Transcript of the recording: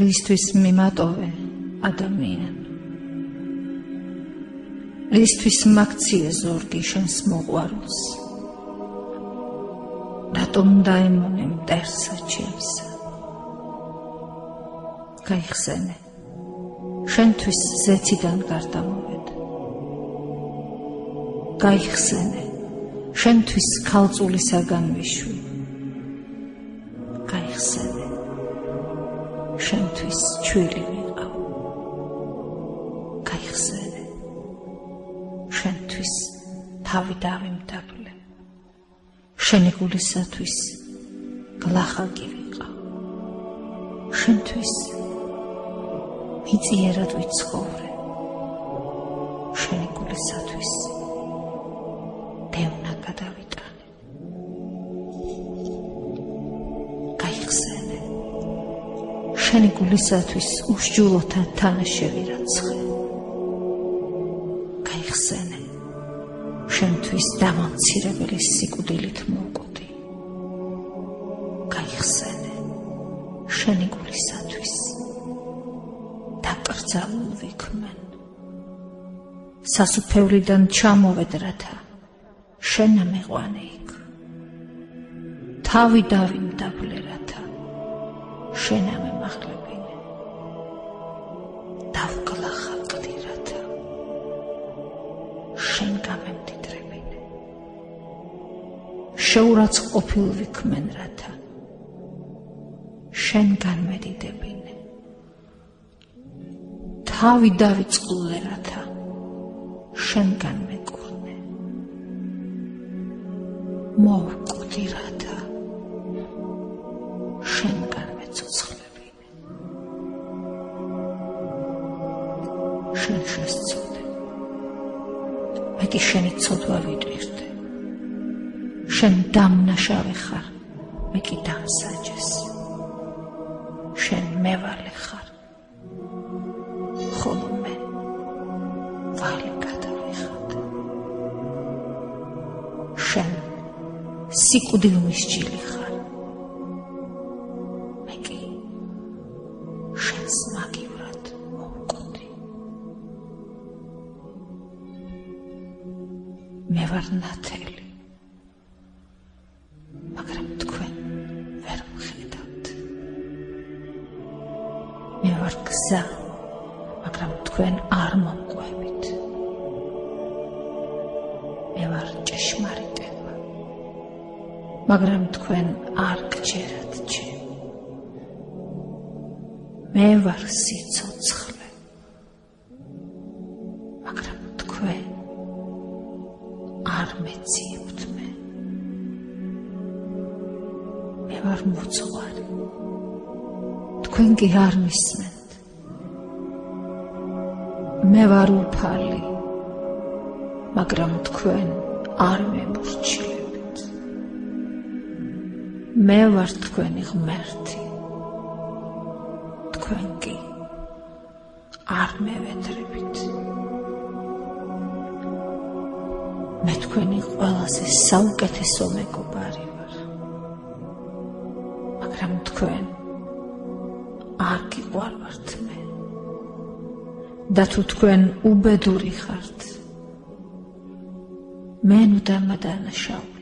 რისთვის მიმატოვე ადამიან რისთვის მაქციე ზორგი შენს მოყვარულს რატომ დაემონე მტერსა ჩემსა გაიხსენე შენთვის ზეციდან გარდამოვედ გაიხსენე შენთვის ქალწულისაგან ვიშვი გაიხსენე შენთვის ჩვილი ვიყავ გაიხსენე შენთვის თავი დავიმდაბლე შენი გულისათვის გლახაკი ვიყავ შენთვის მიწიერად ვიცხოვრე შენი გულისათვის დევნა გადავიტანე გაიხსენე შენი გულისათვის უსჯულოთა თანაშევი რაცხე გაიხსენე შენთვის დამამცირებელი სიკვდილით მოვკვდი გაიხსენე შენი გულისათვის დაკრძალულ ვიქმენ სასუფევლიდან ჩამოვედ რათა შენა მეყვანე იქ თავი დავიმდაბლე რათა შენა მემახლებინე დავგლახაკდი რათა შენ გამემდიდრებინე შეურაცხყოფილ ვიქმენ რათა შენ განმედიდებინე თავი დავიწყლე რათა შენგან მეკურნე მოვკვდი რათა შენგან მეცოცხლებინე შენ შესწოდე მე კი შენი ცოდვა ვიტვირთე შენ დამნაშავე ხარ მე კი დამსაჯეს შენ მევალე ხარ ხოლო მე ვალი გადავიხადე შენ სიკვდილმის ჯილი ხარ მე კი შენს მაგივრად მოვკვდი მე ვარ ნათელი მაგრამ თქვენ ვერ მხედავთ მე ვარ გზა მაგრამ თქვენ არ მომყვებით მე ვარ ჭეშმარიტება მაგრამ თქვენ არ გჯერათ ჩემ მე ვარ სიცოცხლე მაგრამ თქვენ არ მეციებთ მე ვარ მოძღვარი თქვენ კი არ მისმენთ მე ვარ უფალი მაგრამ თქვენ არ მემორჩილებთ მე ვარ თქვენი ღმერთი თქვენ კი არ მევედრებით მე თქვენი ყველაზე საუკეთესო მეგობარი ვარ მაგრამ თქვენ არ გიყვარვართ და თუ თქვენ უბედური ხართ მე ნუ დამადანაშაულე